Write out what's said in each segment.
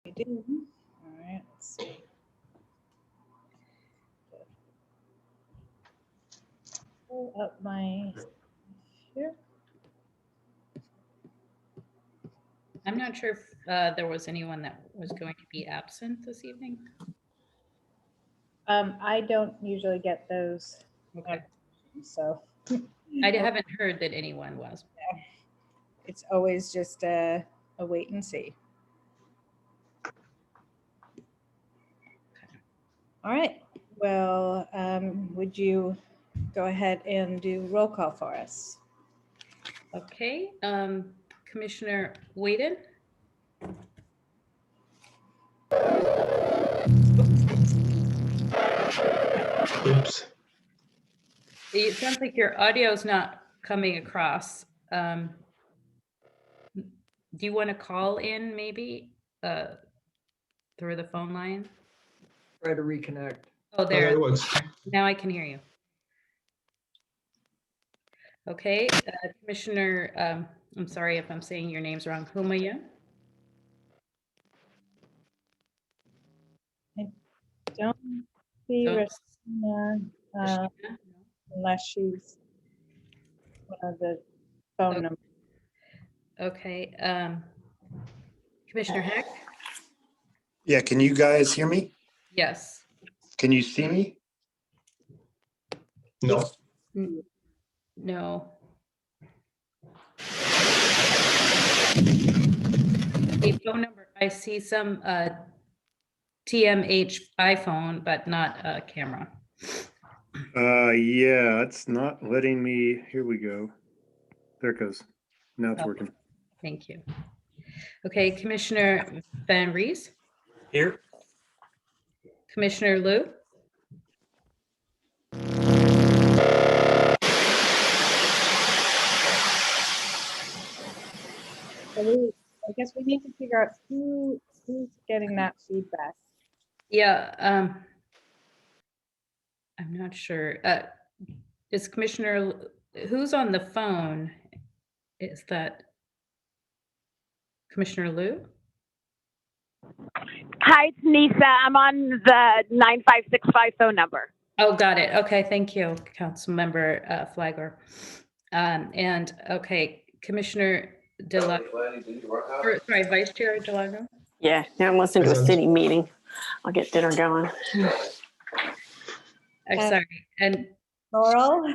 We do. All right, let's see. Pull up my here. I'm not sure if there was anyone that was going to be absent this evening. I don't usually get those, Okay. so I haven't heard that anyone was. it's always just a wait and see. All right. Well, would you go ahead and do roll call for us? Okay. Commissioner Whedon? Oops. It sounds like your audio is not coming across. Do you want to call in maybe through the phone line? Try to reconnect. Oh, there. It works. Now I can hear you. Okay. Commissioner, I'm sorry if I'm saying your names wrong. Humaya? Don't see Don't- Rashina, unless she's one of the phone Okay. numbers. Okay. Commissioner Heck? Yeah, can you guys hear me? Yes. Can you see me? No. No. The phone number, I see some TMH iPhone, but not a camera. Yeah, it's not letting me. Here we go. There it goes. Now it's Oh. working. Thank you. Okay, Commissioner Van Rees, Here. Commissioner Liu, So I guess we need to figure out who's getting that feedback. yeah, I'm not sure. Is Commissioner, who's on the phone? Is that Commissioner Liu? Hi, it's Nisa. I'm on the 9565 phone number. Oh, got it. Okay, thank you, Councilmember Flagler. And okay, Commissioner sorry, Vice Chair Delago. Yeah, now I'm listening to a Present. city meeting. I'll get dinner going. Sorry, and Laurel?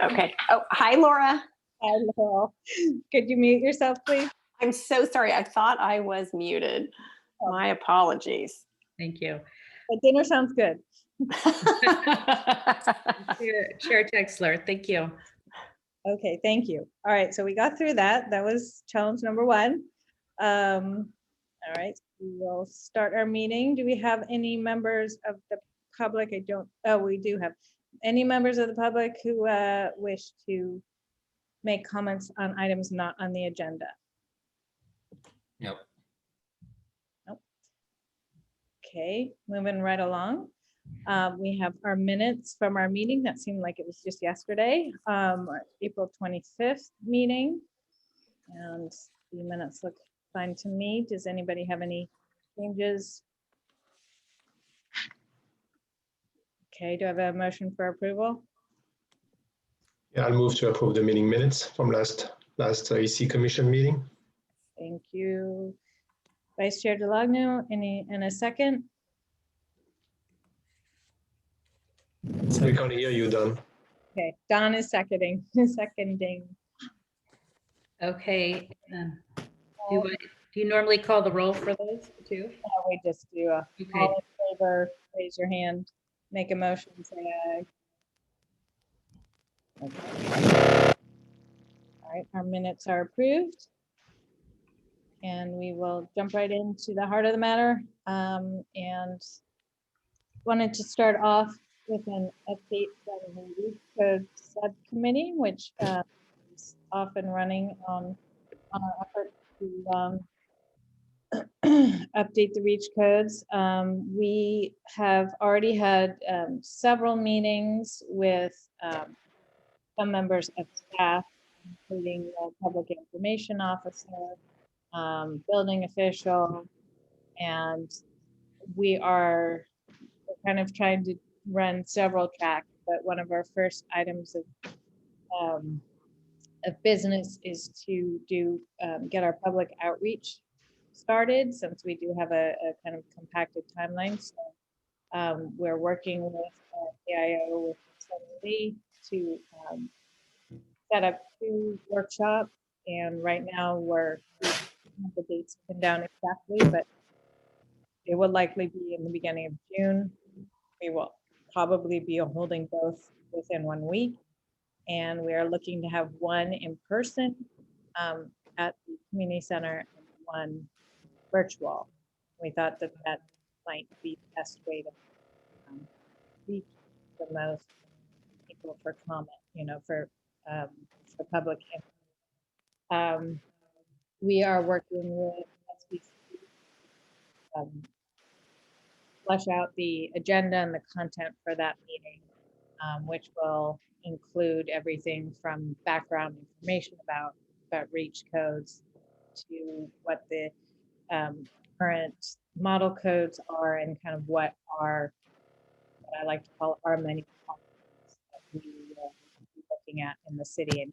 Okay. Oh, hi, Laura. Hi, Laurel. Could you mute yourself, please? I'm so sorry. I thought I was muted. My apologies. thank you. The dinner sounds good. Chair Texler, thank you. Okay, thank you. All right, so we got through that. That was challenge number one. All right, we will start our meeting. Do we have any members of the public? We do have. Any members of the public who wish to make comments on items not on the agenda? Nope. Nope. Okay, moving right along. We have our minutes from our meeting. That seemed like it was just yesterday, our April 25th meeting. And the minutes look fine to me. Does anybody have any changes? Okay, do I have a motion for approval? Yeah, I'll move to approve the meeting minutes from last EC Commission meeting. Thank you. Vice Chair Delagno, in a second? We can't hear you, Don. Okay, Don is seconding. Okay. Do you normally call the roll for those too? We just do a Okay. all in favor, raise your hand, make a motion, say aye. Okay. All right, our minutes are approved. And we will jump right into the heart of the matter. And wanted to start off with an update from the Reach Code Subcommittee, which is off and running on our effort to update the Reach codes. We have already had several meetings with some members of staff, including the public information officer, building official, and we're kind of trying to run several tracks, but one of our first items of business is to get our public outreach started, since we do have a kind of compacted timeline. So we're working with AIO with Subcommittee to set up 2 workshops, and right now we have the dates pinned down exactly, but it will likely be in the beginning of June. We will probably be holding both within 1 week, and we are looking to have one in person at the community center and one virtual. We thought that that might be the best way to reach the most people for comment, for public input. We are working with SBC, flesh out the agenda and the content for that meeting, which will include everything from background information about REACH codes to what the current model codes are, and kind of what I like to call our many problems that we will be looking at in the city, and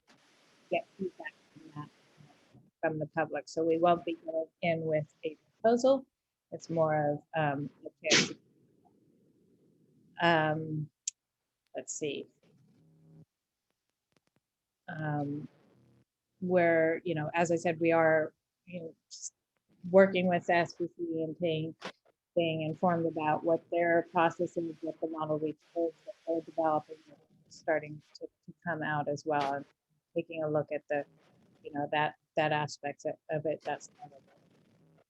get feedback from that from the public. So we won't be going in with a proposal. It's more of a chance. Let's see. Where, as I said, we are working with SBC and being informed about what their process is, what the model REACH is that they're developing, starting to come out as well, and taking a look at the, that aspect of it. That's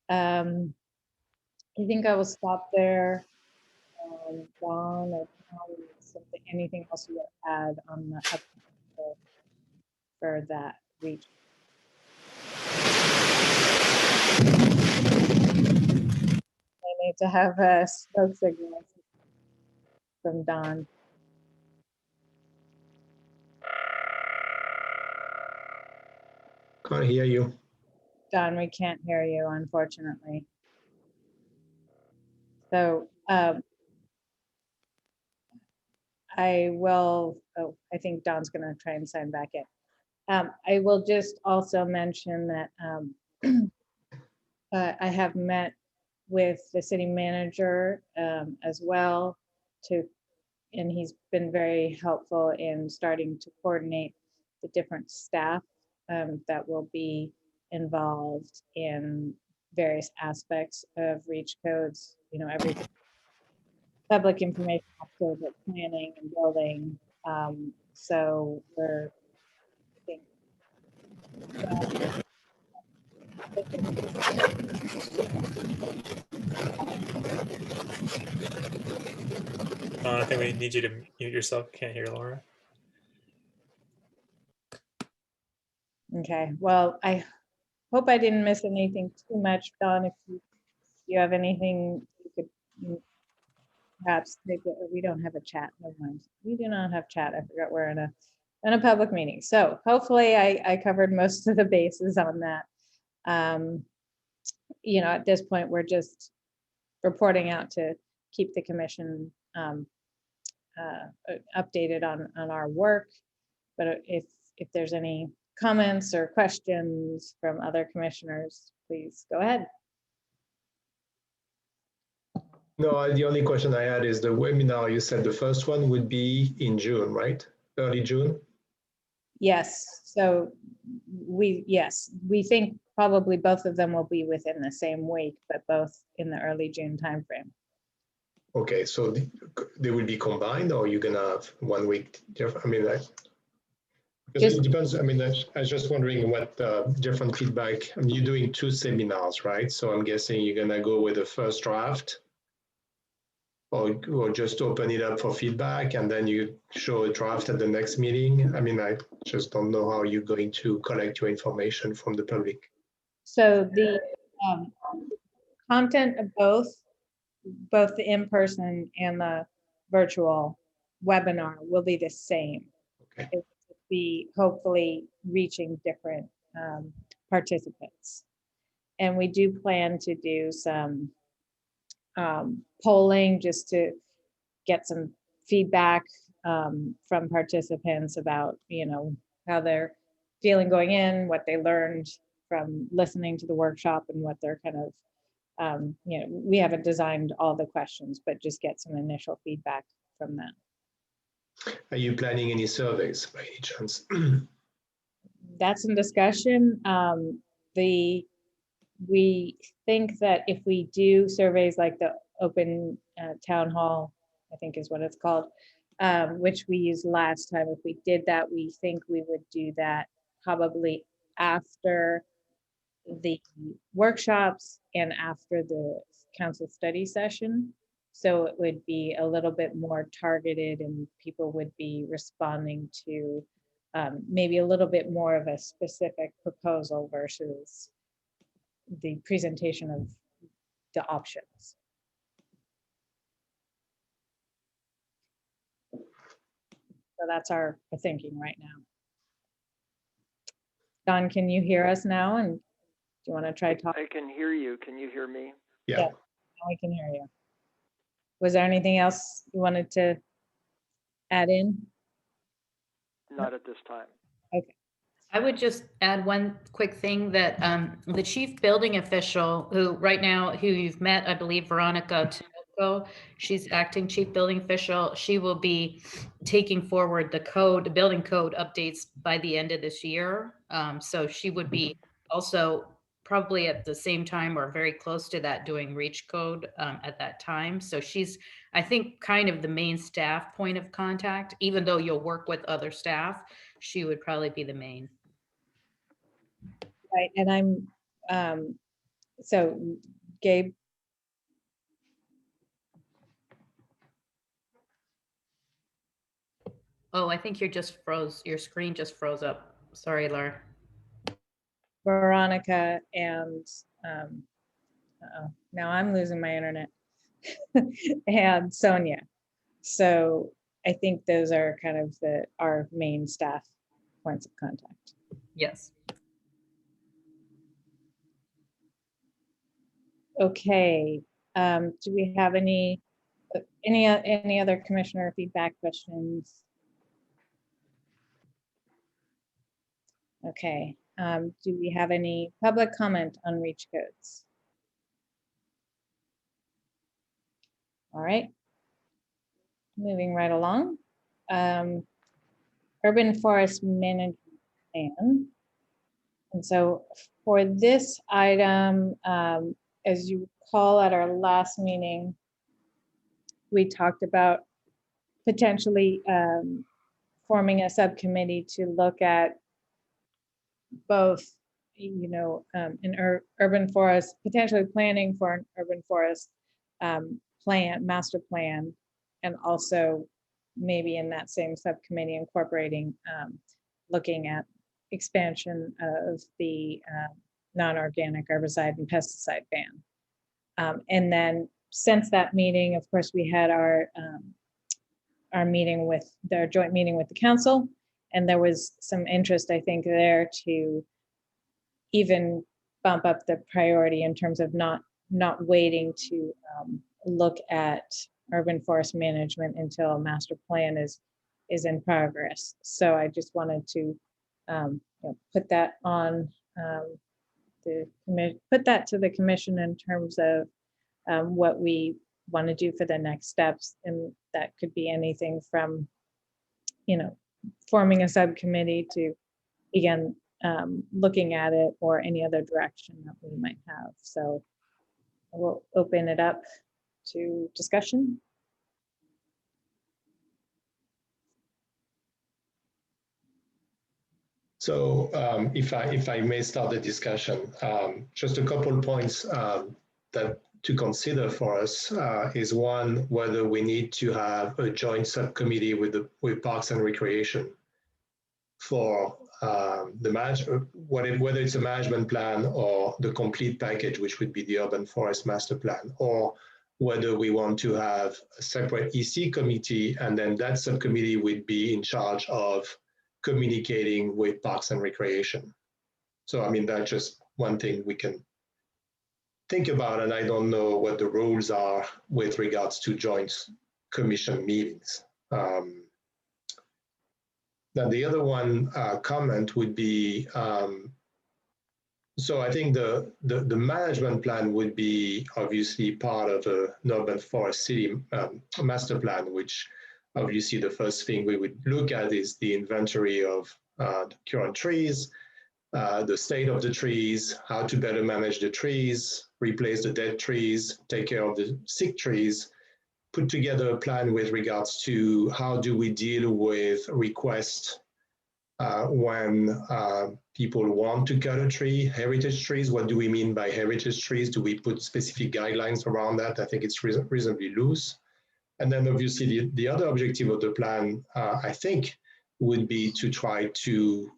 I think I will stop there. Dawn or something, anything else you would add on the for that REACH? I need to have a smoke signal from Dawn. Can't hear you. Dawn, we can't hear you, unfortunately. So I think Dawn's going to try and sign back in. I will just also mention that I have met with the city manager as well, and he's been very helpful in starting to coordinate the different staff that will be involved in various aspects of REACH codes, everything, public information, also, but planning and building. So we're, I think we need you to mute yourself. Can't hear Laura. Okay, well, I hope I didn't miss anything too much. Dawn, if you have anything, you could perhaps take it. We don't have a chat. Never mind. We do not have chat. I forgot we're in a public meeting. So hopefully I covered most of the bases on that. At this point, we're just reporting out to keep the commission updated on our work. But if there's any comments or questions from other commissioners, please go ahead. No, the only question I had is the webinar, you said the first one would be in June, right? Early June? Yes, so we think probably both of them will be within the same week, but both in the early June timeframe. Okay, so they will be combined, or you're gonna have 1 week different? I mean, because it depends. I mean, I was just wondering what different feedback. I mean, you're doing 2 seminars, right? So I'm guessing you're gonna go with the first draft, or just open it up for feedback and then you show a draft at the next meeting. I mean, I just don't know how you're going to collect your information from the public. So the content of both the in-person and the virtual webinar will be the same. Okay. It will be hopefully reaching different participants. And we do plan to do some polling just to get some feedback from participants about, how they're feeling going in, what they learned from listening to the workshop, and what they're kind of, we haven't designed all the questions, but just get some initial feedback from that. Are you planning any surveys by any chance? That's in discussion. We think that if we do surveys like the open town hall, I think is what it's called, which we used last time, if we did that, we think we would do that probably after the workshops and after the council study session. So it would be a little bit more targeted, and people would be responding to maybe a little bit more of a specific proposal versus the presentation of the options. So that's our thinking right now. Don, can you hear us now? And do you want to try talking? I can hear you. Can you hear me? Yeah. Now we can hear you. Was there anything else you wanted to add in? Not at this time. I would just add one quick thing that the chief building official, who right now, who you've met, I believe, Veronica Tinoco, she's acting chief building official. She will be taking forward the building code updates by the end of this year. So she would be also probably at the same time or very close to that doing reach code at that time. So she's, I think, kind of the main staff point of contact, even though you'll work with other staff, she would probably be the main. Right, and I'm, so Gabe. Oh, I think you're just froze. Your screen just froze up. Sorry, Laura. Veronica and now I'm losing my internet and Sonia. So I think those are kind of our main staff points of contact. Yes. Okay, do we have any other commissioner feedback questions? Okay, do we have any public comment on reach codes? All right, moving right along. Urban forest management plan. And so for this item, as you recall at our last meeting, we talked about potentially forming a subcommittee to look at both, an urban forest, potentially planning for an urban forest master plan, and also maybe in that same subcommittee incorporating looking at expansion of the non-organic herbicide and pesticide ban. And then since that meeting, of course, we had our meeting with their joint meeting with the council, and there was some interest, I think, there to even bump up the priority in terms of not waiting to look at urban forest management until a master plan is in progress. So I just wanted to put that on put that to the commission in terms of what we want to do for the next steps, and that could be anything from forming a subcommittee to again looking at it, or any other direction that we might have. So we'll open it up to discussion. So if I may start the discussion, just a couple points that to consider for us is one, whether we need to have a joint subcommittee with Parks and Recreation for whether it's a management plan or the complete package, which would be the urban forest master plan, or whether we want to have a separate EC committee, and then that subcommittee would be in charge of communicating with Parks and Recreation. So I mean, that's just one thing we can think about, and I don't know what the rules are with regards to joint commission meetings. Now, the other one comment would be, so I think the management plan would be obviously part of an urban forest city master plan, which obviously the first thing we would look at is the inventory of the current trees, the state of the trees, how to better manage the trees, replace the dead trees, take care of the sick trees, put together a plan with regards to how do we deal with requests when people want to cut a tree, heritage trees. What do we mean by heritage trees? Do we put specific guidelines around that? I think it's reasonably loose. And then obviously the other objective of the plan, I think, would be to try to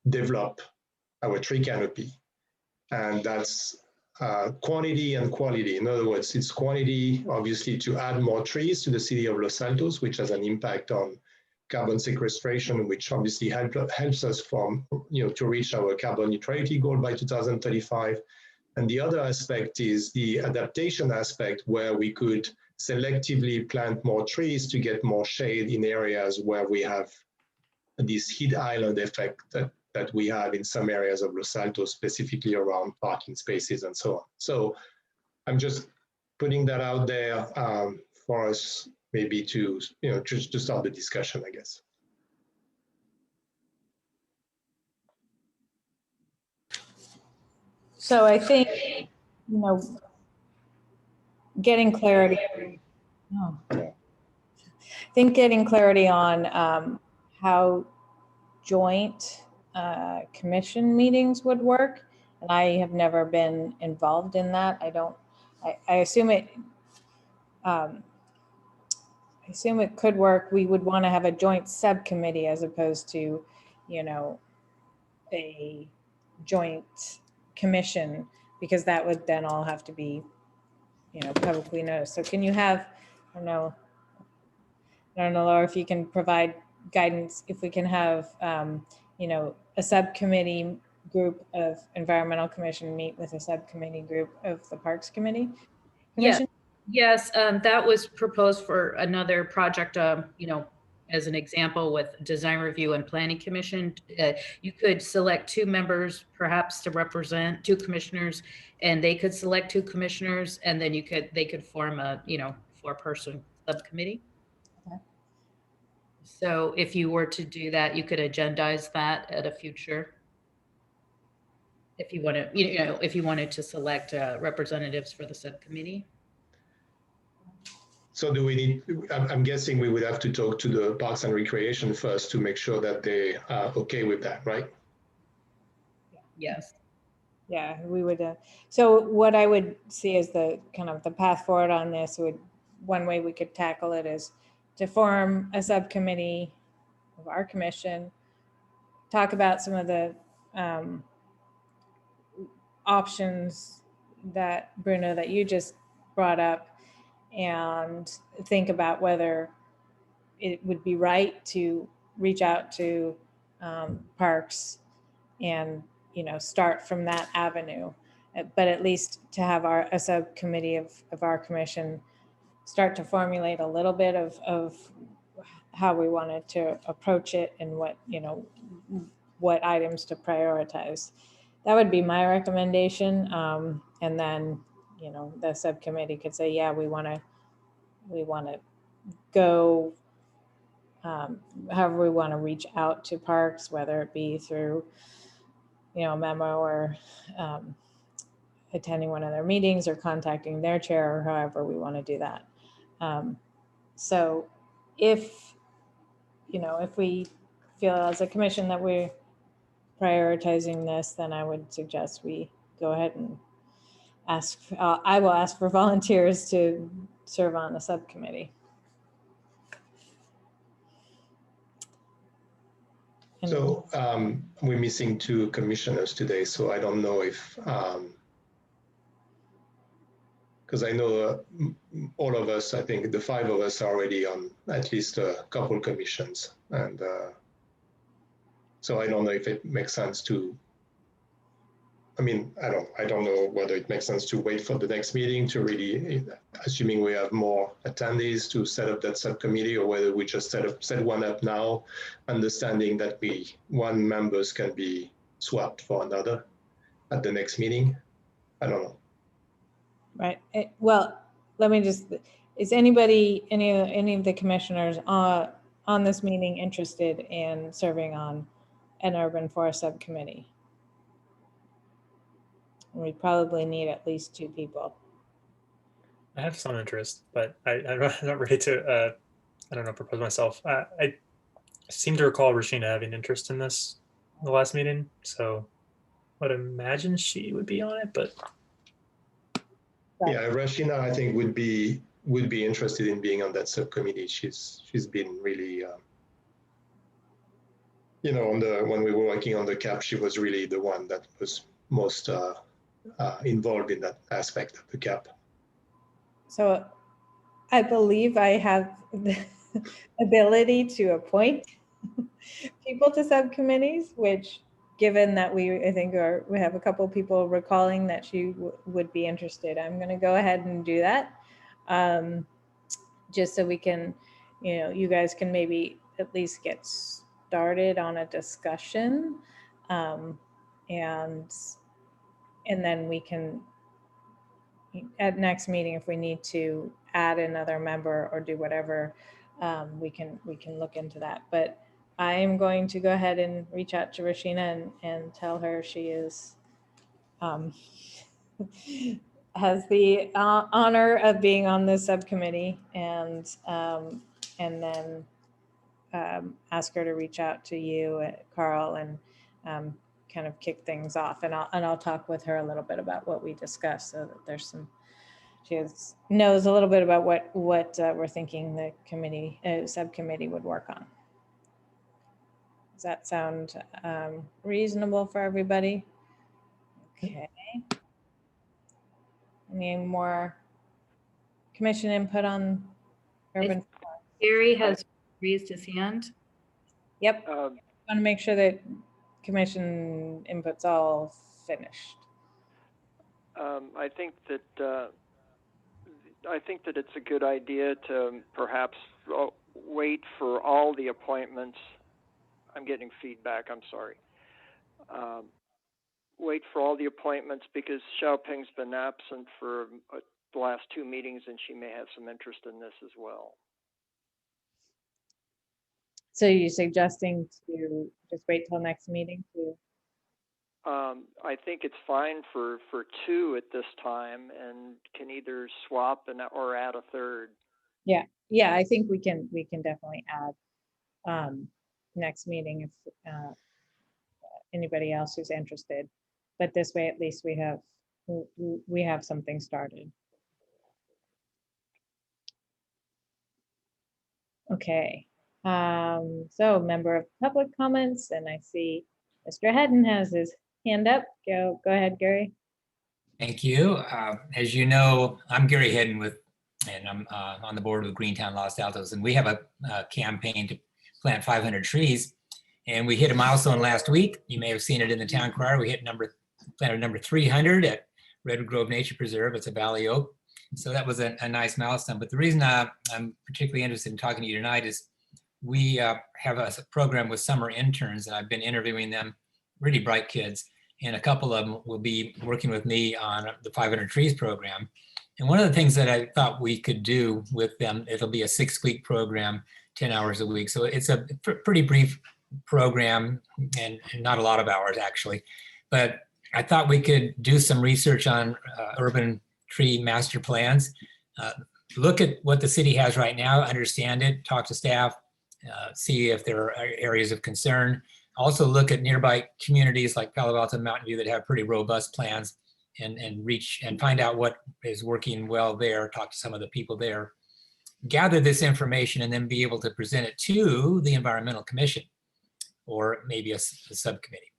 develop our tree canopy. And that's quantity and quality. In other words, it's quantity, obviously, to add more trees to the city of Los Altos, which has an impact on carbon sequestration, which obviously helps us from, to reach our carbon neutrality goal by 2035. And the other aspect is the adaptation aspect, where we could selectively plant more trees to get more shade in areas where we have this heat island effect that we have in some areas of Los Altos, specifically around parking spaces and so on. So I'm just putting that out there for us, maybe to, just to start the discussion, I guess. So I think, getting clarity. Oh, dear. I think getting clarity on how joint commission meetings would work. And I have never been involved in that. I assume it, I assume it could work. We would want to have a joint subcommittee as opposed to, a joint commission, because that would then all have to be, publicly noticed. So can you have, I don't know, Laura, if you can provide guidance, if we can have, a subcommittee group of environmental commission meet with a subcommittee group of the Parks Committee? Yeah. Yes, that was proposed for another project, as an example with Design Review and Planning Commission. You could select 2 members, perhaps, to represent 2 commissioners, and they could select 2 commissioners, and then they could form a, 4-person subcommittee. Okay. So if you were to do that, you could agendize that at a future. If you want to, if you wanted to select representatives for the subcommittee. So do we need, I'm guessing we would have to talk to the Parks and Recreation first to make sure that they are okay with that, right? Yes. Yeah, we would. So what I would see as the kind of the path forward on this one way we could tackle it is to form a subcommittee of our commission, talk about some of the options that, Bruno, that you just brought up, and think about whether it would be right to reach out to parks and, start from that avenue. But at least to have a subcommittee of our commission start to formulate a little bit of how we wanted to approach it and what items to prioritize. That would be my recommendation. And then, the subcommittee could say, yeah, we want to go, however we want to reach out to parks, whether it be through, a memo or attending one of their meetings or contacting their chair, or however we want to do that. So if we feel as a commission that we're prioritizing this, then I would suggest we go ahead and I will ask for volunteers to serve on the subcommittee. So we're missing 2 commissioners today, so I don't know if, because I know all of us, I think the 5 of us are already on at least a couple commissions. And so I don't know if it makes sense to I mean, I don't know whether it makes sense to wait for the next meeting to really, assuming we have more attendees, to set up that subcommittee, or whether we just set one up now, understanding that one members can be swapped for another at the next meeting. I don't know. Right. Well, let me just, is anybody, any of the commissioners on this meeting interested in serving on an urban forest subcommittee? We probably need at least 2 people. I have some interest, but I'm not ready to, I don't know, propose myself. I seem to recall Rashina having interest in this in the last meeting, so I would imagine she would be on it, but Right. Yeah, Rashina, I think would be interested in being on that subcommittee. She's been really, when we were working on the cap, she was really the one that was most involved in that aspect of the cap. So I believe I have the ability to appoint people to subcommittees, which, given that we have a couple people recalling that she would be interested, I'm going to go ahead and do that. Just so we can, you guys can maybe at least get started on a discussion. And then we can, at next meeting, if we need to add another member or do whatever, we can look into that. But I am going to go ahead and reach out to Rashina and tell her she is has the honor of being on this subcommittee, and then ask her to reach out to you, Carl, and kind of kick things off. And I'll talk with her a little bit about what we discussed, so that there's knows a little bit about what we're thinking the subcommittee would work on. Does that sound reasonable for everybody? Okay. Any more commission input on urban? Gary has raised his hand. Yep. Want to make sure that commission input's all finished. I think that it's a good idea to perhaps wait for all the appointments. I'm getting feedback. I'm sorry. Wait for all the appointments, because Xiaoping's been absent for the last 2 meetings, and she may have some interest in this as well. So you're suggesting to just wait till next meeting to? I think it's fine for 2 at this time, and can either swap or add a third. Yeah, I think we can definitely add next meeting if anybody else who's interested. But this way, at least we have something started. Okay. So member of public comments, and I see Mr. Hedden has his hand up. Go ahead, Gary. Thank you. As you know, I'm Gary Hedden and I'm on the board with Greentown Los Altos, and we have a campaign to plant 500 trees. And we hit a milestone last week. You may have seen it in the town crier. We planted number 300 at Redwood Grove Nature Preserve. It's a valley oak. So that was a nice milestone. But the reason I'm particularly interested in talking to you tonight is we have a program with summer interns, and I've been interviewing them, really bright kids. And a couple of them will be working with me on the 500 Trees program. And one of the things that I thought we could do with them, it'll be a 6-week program, 10 hours a week. So it's a pretty brief program and not a lot of hours actually. But I thought we could do some research on urban tree master plans, look at what the city has right now, understand it, talk to staff, see if there are areas of concern. Also look at nearby communities like Palo Alto and Mountain View that have pretty robust plans and reach and find out what is working well there, talk to some of the people there, gather this information, and then be able to present it to the Environmental Commission or maybe a subcommittee.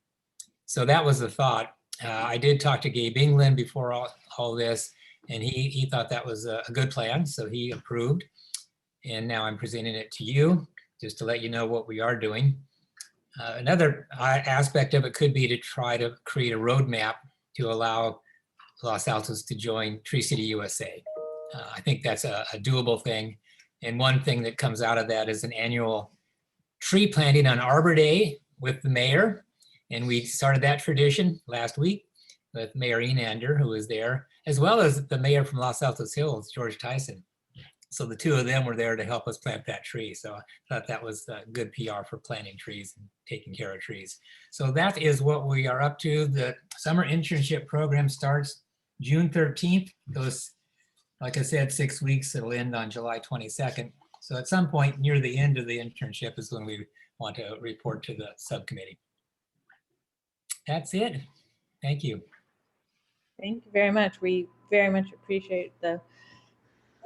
So that was the thought. I did talk to Gabe England before all this, and he thought that was a good plan, so he approved. And now I'm presenting it to you just to let you know what we are doing. Another aspect of it could be to try to create a roadmap to allow Los Altos to join Tree City USA. I think that's a doable thing. And one thing that comes out of that is an annual tree planting on Arbor Day with the mayor. And we started that tradition last week with Mayor Enander, who was there, as well as the mayor from Los Altos Hills, George Tyson. So the two of them were there to help us plant that tree. So I thought that was good PR for planting trees and taking care of trees. So that is what we are up to. The summer internship program starts June 13th. Goes, like I said, 6 weeks. It'll end on July 22nd. So at some point near the end of the internship is when we want to report to the subcommittee. That's it. Thank you. Thank you very much. We very much appreciate the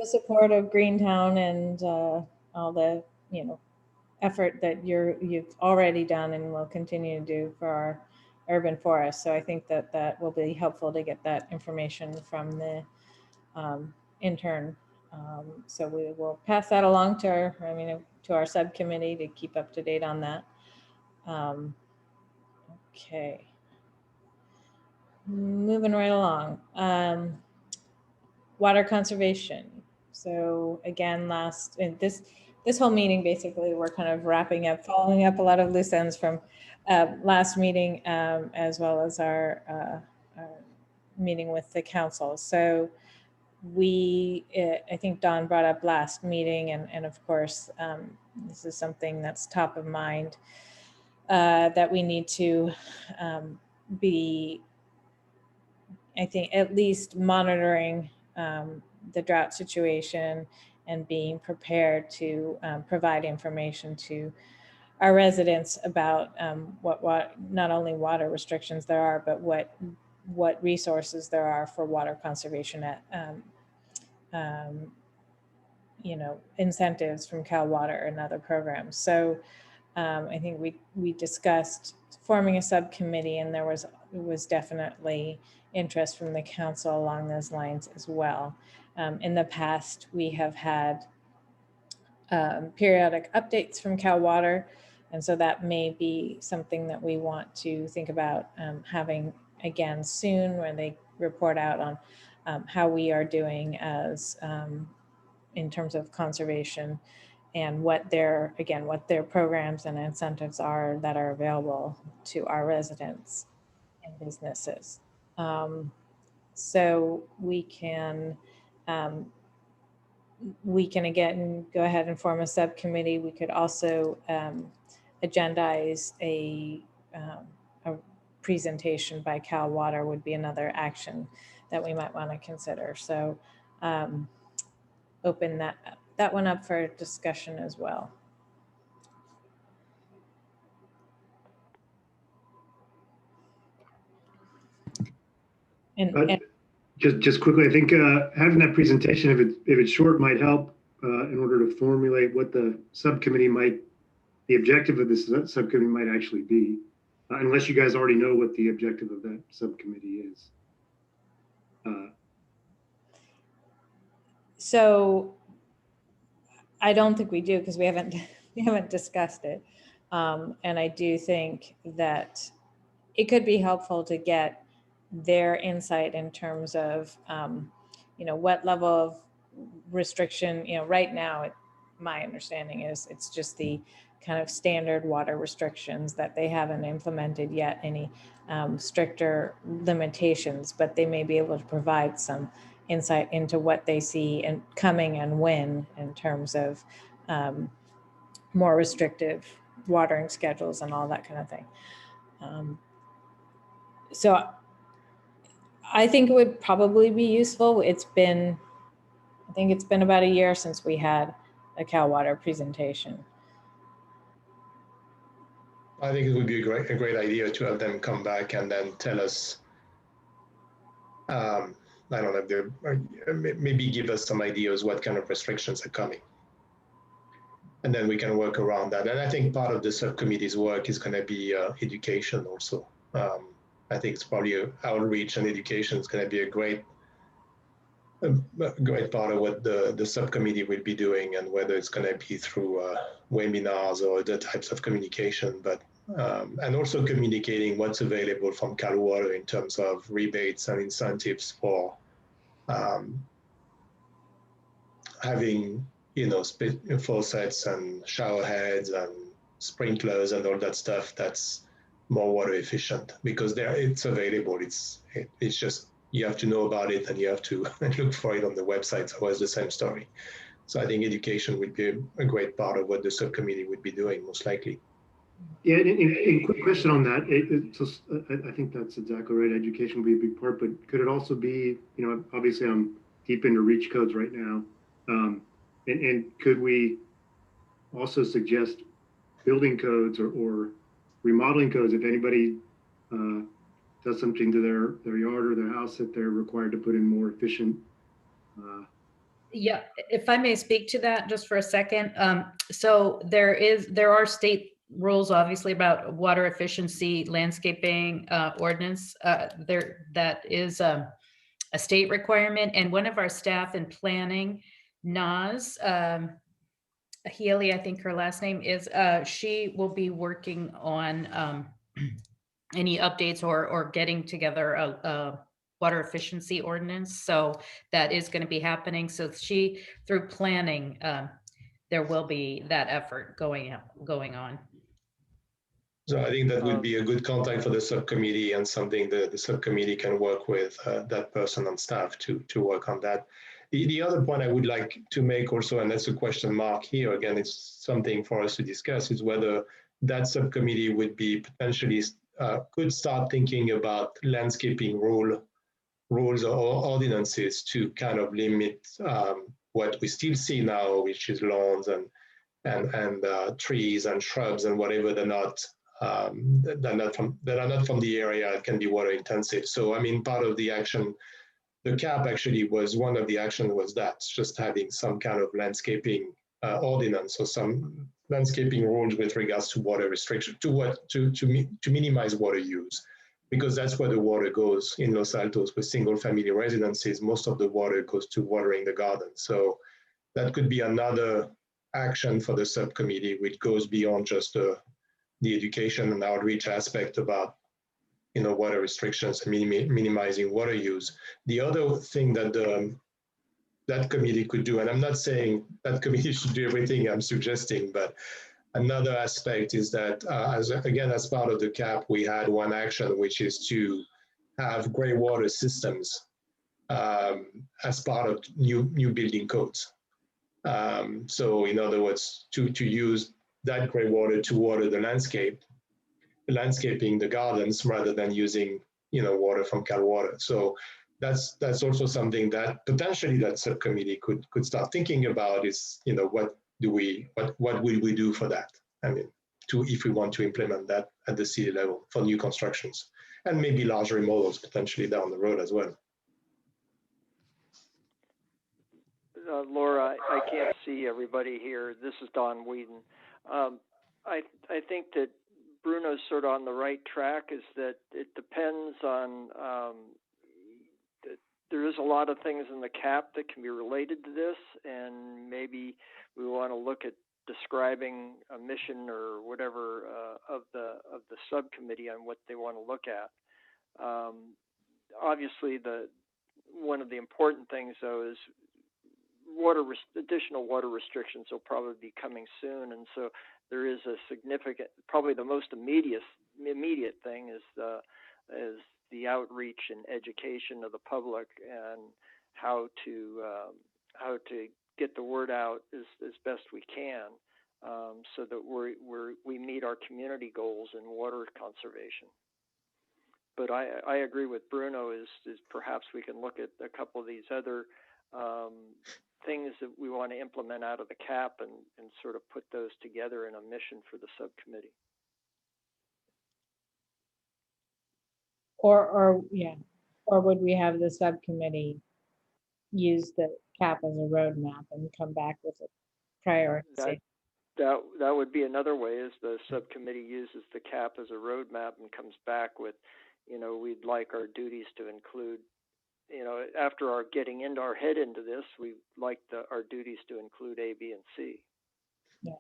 support of Greentown and all the effort that you've already done and will continue to do for our urban forest. So I think that will be helpful to get that information from the intern. So we will pass that along to our subcommittee to keep up to date on that. Okay. Moving right along. Water conservation. So again, this whole meeting, basically, we're kind of wrapping up, following up a lot of loose ends from last meeting, as well as our meeting with the council. So I think Don brought up last meeting, and of course, this is something that's top of mind, that we need to be, I think, at least monitoring the drought situation and being prepared to provide information to our residents about what not only water restrictions there are, but what resources there are for water conservation at incentives from Cal Water and other programs. So I think we discussed forming a subcommittee, and there was definitely interest from the council along those lines as well. In the past, we have had periodic updates from Cal Water, and so that may be something that we want to think about having again soon, where they report out on how we are doing as in terms of conservation, and what their programs and incentives are that are available to our residents and businesses. So we can again go ahead and form a subcommittee. We could also agendize a presentation by Cal Water would be another action that we might want to consider. So open that one up for discussion as well. And just quickly, I think having that presentation, if it's short, might help in order to formulate what the objective of this subcommittee might actually be, unless you guys already know what the objective of that subcommittee is. So I don't think we do, because we haven't discussed it. And I do think that it could be helpful to get their insight in terms of, what level of restriction, right now, my understanding is it's just the kind of standard water restrictions, that they haven't implemented yet any stricter limitations, but they may be able to provide some insight into what they see and coming and when, in terms of more restrictive watering schedules and all that kind of thing. So I think it would probably be useful. I think it's been about a year since we had a Cal Water presentation. I think it would be a great idea to have them come back and then tell us, I don't know, if maybe give us some ideas what kind of restrictions are coming. And then we can work around that. And I think part of the subcommittee's work is going to be education also. I think it's probably outreach and education is going to be a great part of what the subcommittee will be doing, and whether it's going to be through webinars or other types of communication. But and also communicating what's available from Cal Water in terms of rebates and incentives for having, faucets and shower heads and sprinklers and all that stuff that's more water efficient, because it's available. It's just, you have to know about it and you have to look for it on the website. So it's the same story. So I think education would be a great part of what the subcommittee would be doing, most likely. Yeah, and quick question on that. I think that's exactly right. Education would be a big part, but could it also be, obviously I'm deep into reach codes right now. And could we also suggest building codes or remodeling codes if anybody does something to their yard or their house that they're required to put in more efficient? Yeah, if I may speak to that just for a second. So there are state rules, obviously, about water efficiency landscaping ordinance. That is a state requirement, and one of our staff in planning, Naz Healy, I think her last name is, she will be working on any updates or getting together a water efficiency ordinance. So that is going to be happening. So through planning, there will be that effort going on. So I think that would be a good contact for the subcommittee, and something that the subcommittee can work with that person on staff to work on that. The other point I would like to make also, and that's a question mark here, again, it's something for us to discuss, is whether that subcommittee would be potentially, could start thinking about landscaping rules or ordinances to kind of limit what we still see now, which is lawns and trees and shrubs and whatever they're not that are not from the area, it can be water intensive. So I mean, part of the action, the cap actually was one of the action was that just having some kind of landscaping ordinance or some landscaping rules with regards to water restriction, to minimize water use, because that's where the water goes in Los Altos with single family residences. Most of the water goes to watering the garden. So that could be another action for the subcommittee, which goes beyond just the education and outreach aspect about water restrictions and minimizing water use. The other thing that that committee could do, and I'm not saying that committee should do everything I'm suggesting, but another aspect is that as part of the cap, we had one action, which is to have gray water systems as part of new building codes. So in other words, to use that gray water to water the landscaping the gardens, rather than using water from Cal Water. So that's also something that potentially that subcommittee could start thinking about, is what will we do for that? I mean, if we want to implement that at the city level for new constructions, and maybe larger remodels potentially down the road as well. Laura, I can't see everybody here. This is Don Whedon. I think that Bruno's sort of on the right track, is that it depends on, there is a lot of things in the cap that can be related to this, and maybe we want to look at describing a mission or whatever of the subcommittee on what they want to look at. Obviously, one of the important things, though, is additional water restrictions will probably be coming soon, and so there is a significant, probably the most immediate thing is the outreach and education of the public, and how to get the word out as best we can, so that we meet our community goals in water conservation. But I agree with Bruno, is perhaps we can look at a couple of these other things that we want to implement out of the cap, and sort of put those together in a mission for the subcommittee. Or would we have the subcommittee use the cap as a roadmap and come back with a priority? That would be another way, is the subcommittee uses the cap as a roadmap and comes back with, we'd like our duties to include, after our getting our head into this, we like our duties to include A, B, and C. Yeah.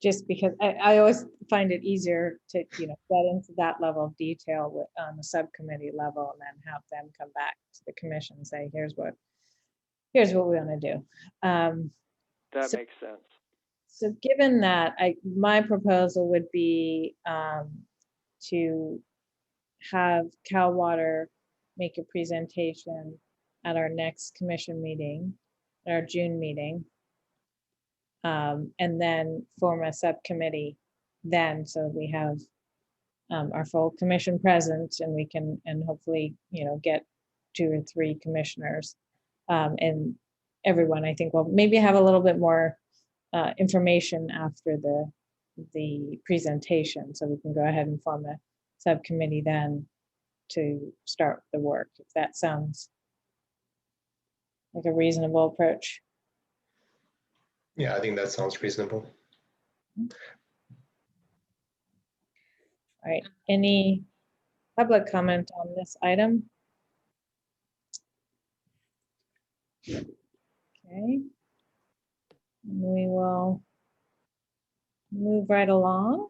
just because I always find it easier to, get into that level of detail on the subcommittee level and then have them come back to the commission and say, here's what we want to do. That So- makes sense. So given that, my proposal would be to have Cal Water make a presentation at our next commission meeting, our June meeting, and then form a subcommittee then, so we have our full commission present, and we can, and hopefully, get 2 or 3 commissioners, and everyone, I think, will maybe have a little bit more information after the presentation, so we can go ahead and form a subcommittee then to start the work, if that sounds like a reasonable approach. Yeah, I think that sounds reasonable. All right, any public comment on this item? Okay. We will move right along.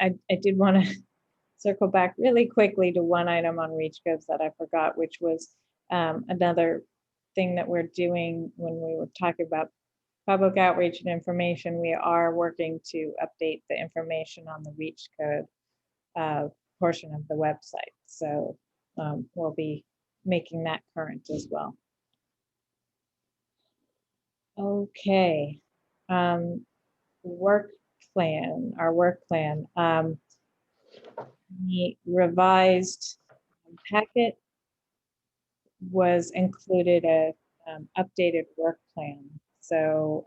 I did want to circle back really quickly to one item on reach codes that I forgot, which was another thing that we're doing when we were talking about public outreach and information. We are working to update the information on the reach code portion of the website. So we'll be making that current as well. Okay. Work plan, our work plan. The revised packet was included a updated work plan. So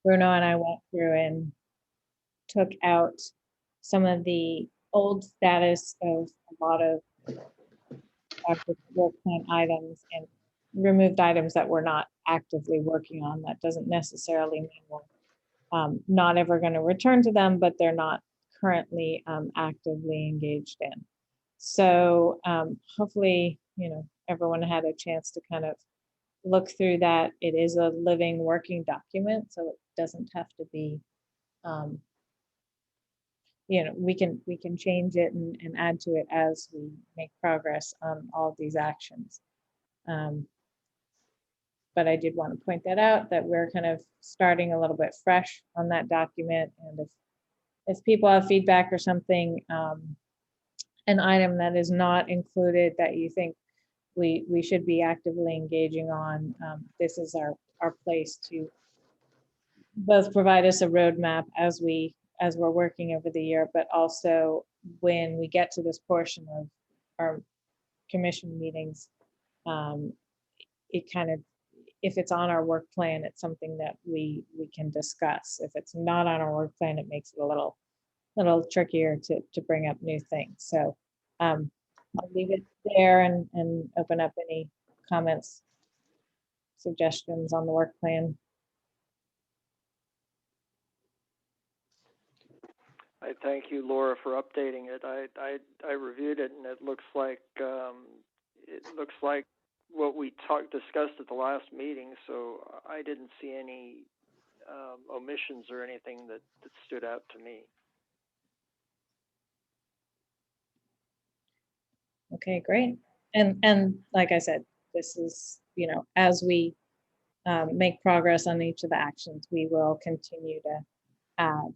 Bruno and I went through and took out some of the old status of a lot of active work plan items and removed items that we're not actively working on. That doesn't necessarily mean we're not ever going to return to them, but they're not currently actively engaged in. So hopefully, everyone had a chance to kind of look through that. It is a living working document, so it doesn't have to be, we can change it and add to it as we make progress on all of these actions. But I did want to point that out, that we're kind of starting a little bit fresh on that document. And if people have feedback or something, an item that is not included that you think we should be actively engaging on, this is our place to both provide us a roadmap as we're working over the year, but also when we get to this portion of our commission meetings, it kind of, if it's on our work plan, it's something that we can discuss. If it's not on our work plan, it makes it a little trickier to bring up new things. So I'll leave it there and open up any comments, suggestions on the work plan. I thank you, Laura, for updating it. I reviewed it, and it looks like what we discussed at the last meeting. So I didn't see any omissions or anything that stood out to me. Okay, great. And like I said, this is, as we make progress on each of the actions, we will continue to add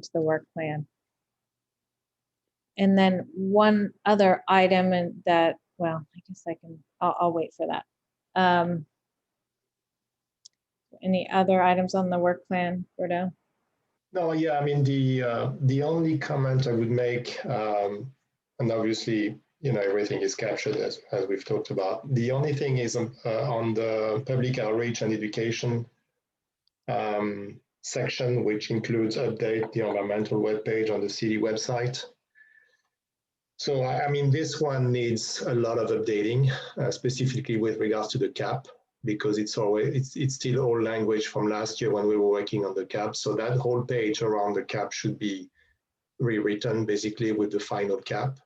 to the work plan. And then one other item, and that, well, I guess I'll wait for that. Any other items on the work plan, Bordeaux? No, yeah, I mean, the only comment I would make, and obviously, everything is captured as we've talked about. The only thing is on the public outreach and education section, which includes update the environmental webpage on the city website. So, I mean, this one needs a lot of updating, specifically with regards to the cap, because it's still old language from last year when we were working on the cap. So that whole page around the cap should be rewritten basically with the final cap.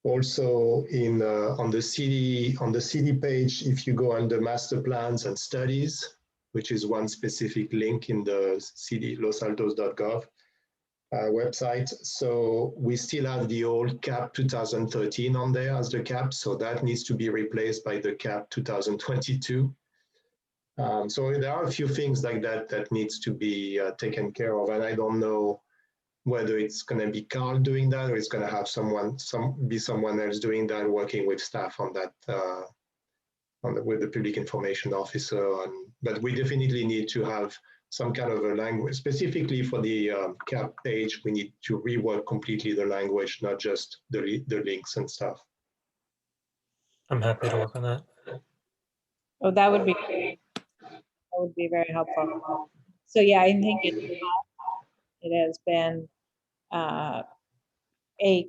Also in on the city page, if you go under master plans and studies, which is one specific link in the city losaltos.gov website. So we still have the old CAP 2013 on there as the CAP. So that needs to be replaced by the CAP 2022. So there are a few things like that that needs to be taken care of. And I don't know whether it's going to be Carl doing that or it's going to have someone else doing that, working with staff on that, with the public information officer. But we definitely need to have some kind of a language, specifically for the CAP page. We need to rework completely the language, not just the links and stuff. I'm happy to work on that. Oh, that would be great. That would be very helpful. So yeah, I think it has been a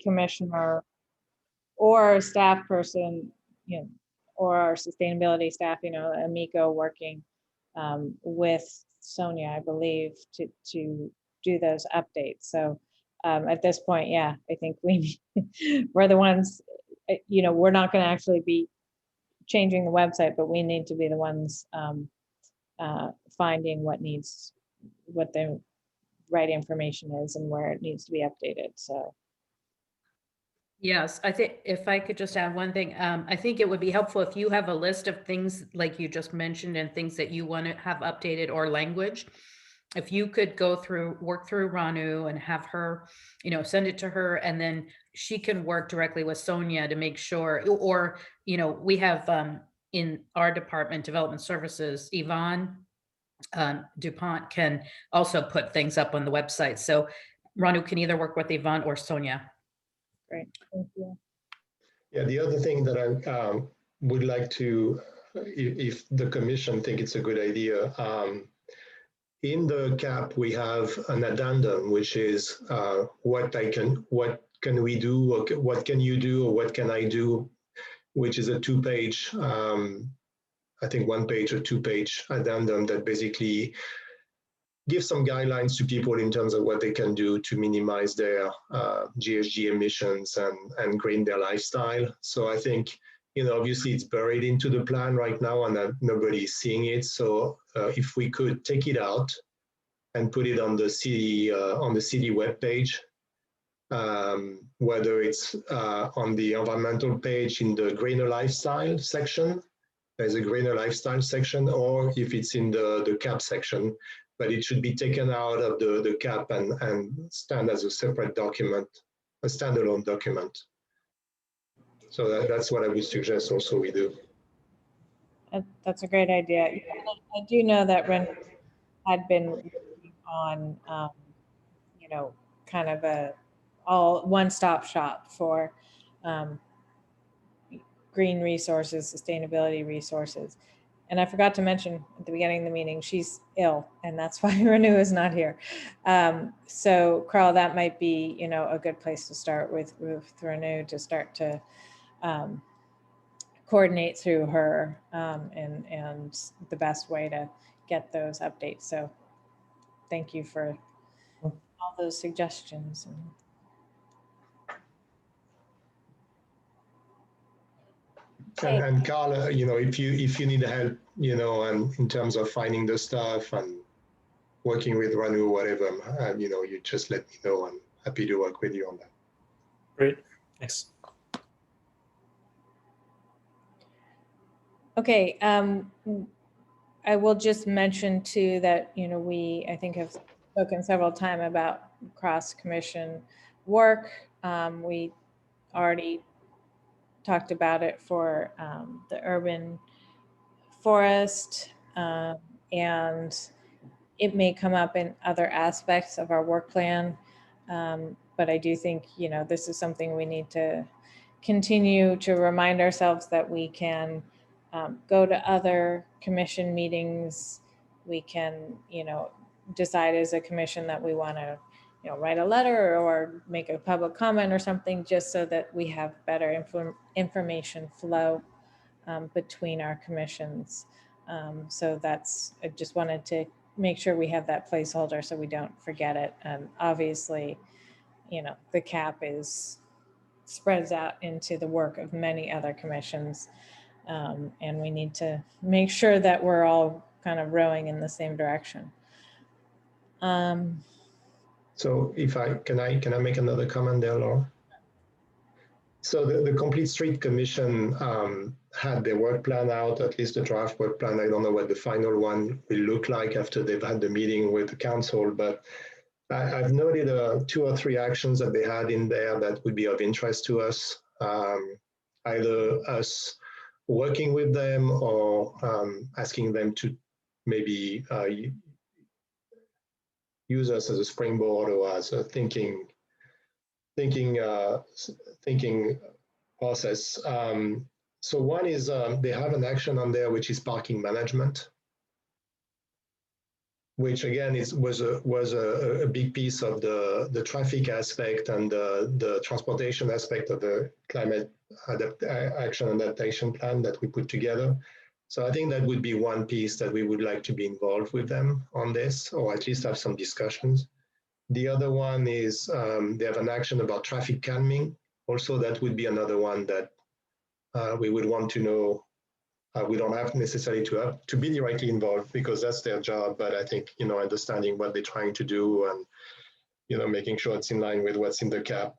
commissioner or a staff person, you know, or our sustainability staff, you know, Amico working with Sonia, I believe, to do those updates. So at this point, yeah, I think we're the ones, you know, we're not going to actually be changing the website, but we need to be the ones finding what the right information is and where it needs to be updated. So Yes, I think if I could just add one thing, I think it would be helpful if you have a list of things like you just mentioned and things that you want to have updated or language. If you could work through Ranu and have her, you know, send it to her, and then she can work directly with Sonia to make sure, or, you know, we have in our department, development services, Yvonne DuPont can also put things up on the website. So Ranu can either work with Yvonne or Sonia. great, thank you. Yeah, the other thing that I would like to, if the commission think it's a good idea, in the CAP we have an addendum, which is what can we do, or what can you do, or what can I do, which is a 2-page, I think 1-page or 2-page addendum that basically give some guidelines to people in terms of what they can do to minimize their GHG emissions and green their lifestyle. So I think, you know, obviously it's buried into the plan right now and nobody's seeing it. So if we could take it out and put it on the city webpage, whether it's on the environmental page in the greener lifestyle section, there's a greener lifestyle section, or if it's in the CAP section, but it should be taken out of the CAP and stand as a separate document, a standalone document. So that's what I would suggest also we do. That's a great idea. I do know that Ren had been working on, you know, kind of a one-stop shop for green resources, sustainability resources. And I forgot to mention at the beginning of the meeting, she's ill, and that's why Renu is not here. So Carl, that might be, you know, a good place to start with Renu, to start to coordinate through her and the best way to get those updates. So thank you for all those suggestions. And Carla, you know, if you need help, you know, and in terms of finding the stuff and working with Ranu or whatever, you know, you just let me know. I'm happy to work with you on that. Great, thanks. Okay, I will just mention too that, you know, I think have spoken several times about cross-commission work. We already talked about it for the urban forest, and it may come up in other aspects of our work plan. But I do think, you know, this is something we need to continue to remind ourselves that we can go to other commission meetings. We can, you know, decide as a commission that we want to, you know, write a letter or make a public comment or something, just so that we have better information flow between our commissions. So I just wanted to make sure we have that placeholder so we don't forget it. And obviously, you know, the CAP is spreads out into the work of many other commissions. And we need to make sure that we're all kind of rowing in the same direction. So if can I make another comment there, Laura? So the Complete Street Commission had their work plan out, at least the draft work plan. I don't know what the final one will look like after they've had the meeting with the council, but I've noted 2 or 3 actions that they had in there that would be of interest to us. Either us working with them or asking them to maybe use us as a springboard or as a thinking process. So one is they have an action on there which is parking management, which again was a big piece of the traffic aspect and the transportation aspect of the climate action adaptation plan that we put together. So I think that would be one piece that we would like to be involved with them on this, or at least have some discussions. The other one is they have an action about traffic calming. Also, that would be another one that we would want to know. We don't have necessarily to be directly involved because that's their job. But I think, understanding what they're trying to do and, making sure it's in line with what's in the cap.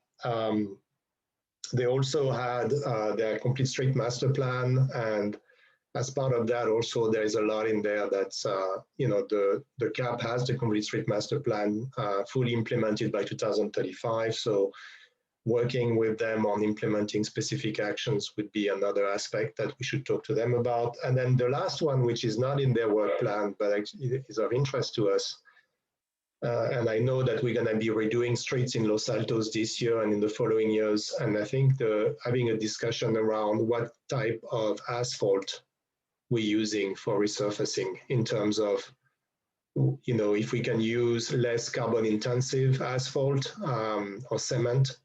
They also had their Complete Street Master Plan. And as part of that, also, there is a lot in there that's, the CAP has the Complete Street Master Plan fully implemented by 2035. So working with them on implementing specific actions would be another aspect that we should talk to them about. And then the last one, which is not in their work plan, but actually is of interest to us. And I know that we're going to be redoing streets in Los Altos this year and in the following years. And I think having a discussion around what type of asphalt we're using for resurfacing in terms of, if we can use less carbon intensive asphalt or cement,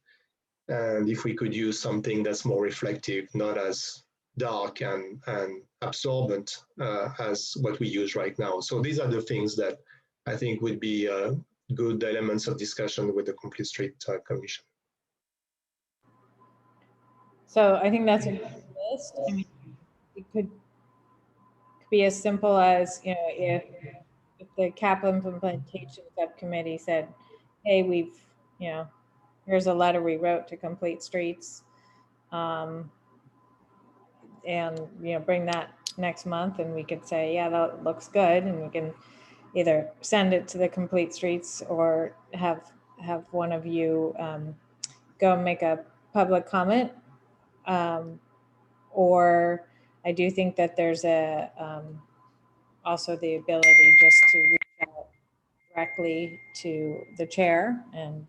and if we could use something that's more reflective, not as dark and absorbent as what we use right now. So these are the things that I think would be good elements of discussion with the Complete Street Commission. So I think that's a good list. I mean, it could be as simple as, if the capital implementation subcommittee said, hey, we've, here's a letter we wrote to Complete Streets, and, bring that next month, and we could say, yeah, that looks good, and we can either send it to the Complete Streets or have one of you go make a public comment. Or I do think that there's also the ability just to reach out directly to the chair and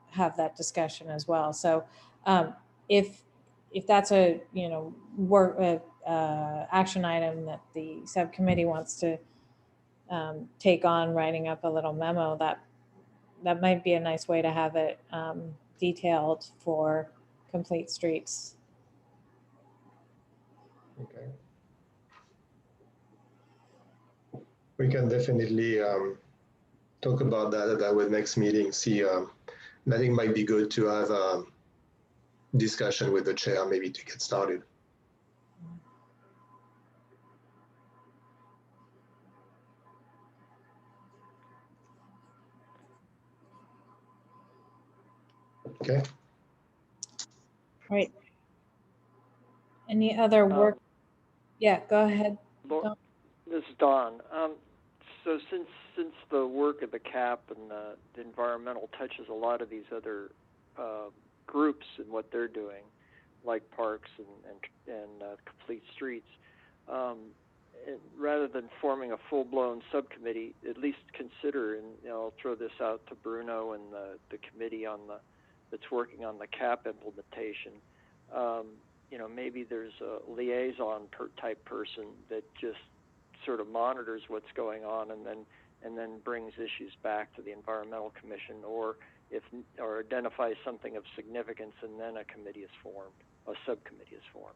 have that discussion as well. So if that's a action item that the subcommittee wants to take on, writing up a little memo, that might be a nice way to have it detailed for Complete Streets. Okay. We can definitely talk about that at our next meeting. See, I think it might be good to have a discussion with the chair, maybe to get started. Okay. All right. Any other work? Yeah, go ahead. This is Don. So since the work of the CAP and the environmental touches a lot of these other groups and what they're doing, like parks and Complete Streets, rather than forming a full-blown subcommittee, at least consider, and I'll throw this out to Bruno and the committee that's working on the CAP implementation. Maybe there's a liaison type person that just sort of monitors what's going on and then brings issues back to the Environmental Commission, or identifies something of significance, and then a committee is formed, a subcommittee is formed.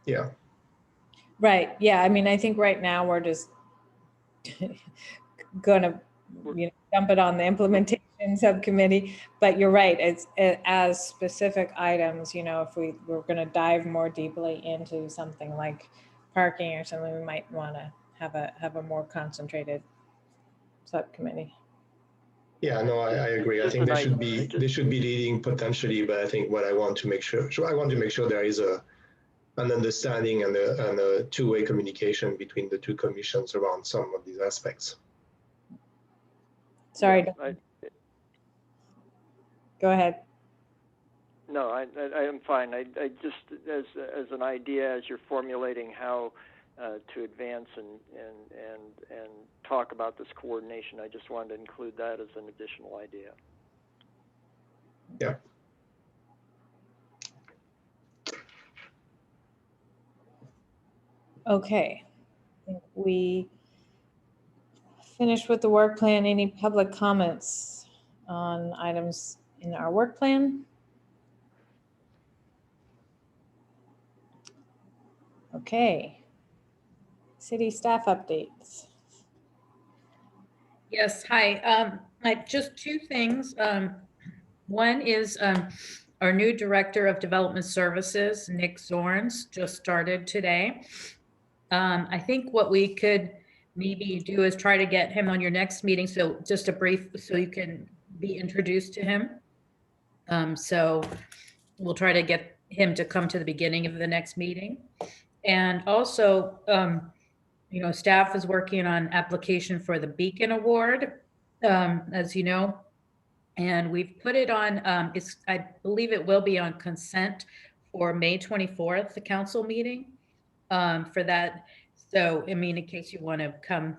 Yeah. Right. Yeah. I mean, I think right now we're just gonna dump it on the implementation subcommittee. But you're right, it's as specific items, if we're going to dive more deeply into something like parking or something, we might want to have a more concentrated subcommittee. Yeah, no, I agree. I think they should be leading potentially, but I think what I want to make sure there is an understanding and a two-way communication between the two commissions around some of these aspects. Sorry. Yeah, Go ahead. No, I am fine. I just, as an idea, as you're formulating how to advance and talk about this coordination, I just wanted to include that as an additional idea. Yeah. Okay. I think we finished with the work plan. Any public comments on items in our work plan? Okay. City staff updates. Yes, hi. Just two things. One is our new Director of Development Services, Nick Zorns, just started today. I think what we could maybe do is try to get him on your next meeting. So just a brief, so you can be introduced to him. So we'll try to get him to come to the beginning of the next meeting. And also, staff is working on application for the Beacon Award, as you know, and we've put it on, I believe it will be on consent for May 24th, the council meeting, for that. So, I mean, in case you want to come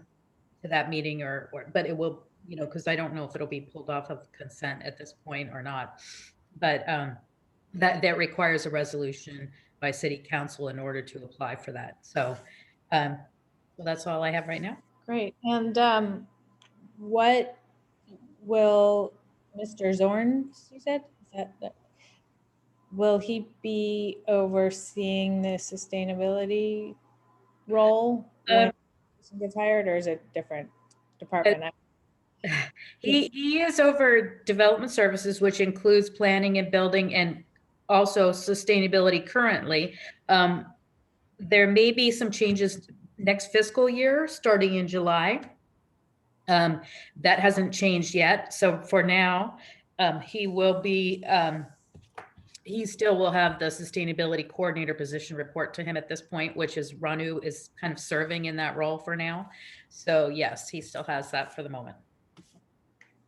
to that meeting but it will, because I don't know if it'll be pulled off of consent at this point or not, but that requires a resolution by city council in order to apply for that. So, well, that's all I have right now. Great. And what will Mr. Zorns, you said, will he be overseeing the sustainability role when he gets hired, or is it different department? He is over development services, which includes planning and building and also sustainability currently. There may be some changes next fiscal year, starting in July. That hasn't changed yet. So for now, he will be, he still will have the sustainability coordinator position report to him at this point, which is Ranu is kind of serving in that role for now. So yes, he still has that for the moment.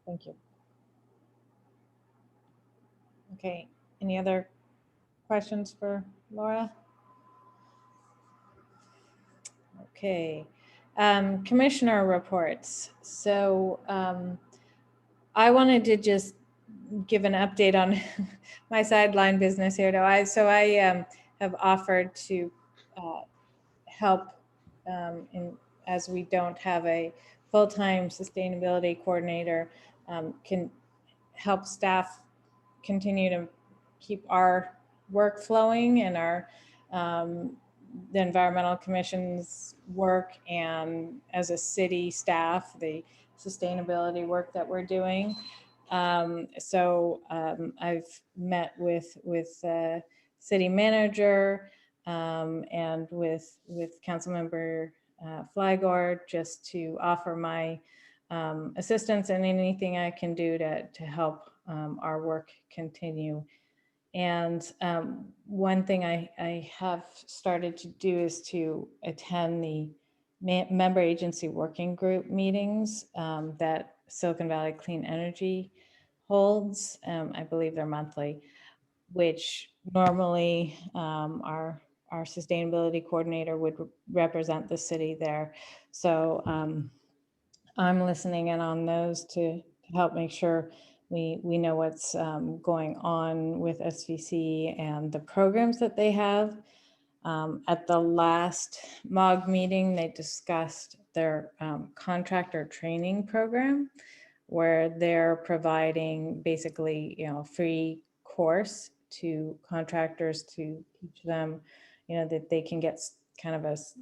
Thank you. Okay, any other questions for Laura? Okay, commissioner reports. So I wanted to just give an update on my sideline business here. I have offered to help as we don't have a full-time sustainability coordinator, can help staff continue to keep our work flowing and our the environmental commission's work, and as a city staff, the sustainability work that we're doing. I've met with city manager and with Councilmember Flygord, just to offer my assistance and anything I can do to help our work continue. And one thing I have started to do is to attend the member agency working group meetings that Silicon Valley Clean Energy holds. I believe they're monthly, which normally our sustainability coordinator would represent the city there. So I'm listening in on those to help make sure we know what's going on with SVC and the programs that they have. At the last MOG meeting, they discussed their contractor training program, where they're providing basically, free course to contractors to teach them, that they can get kind of it's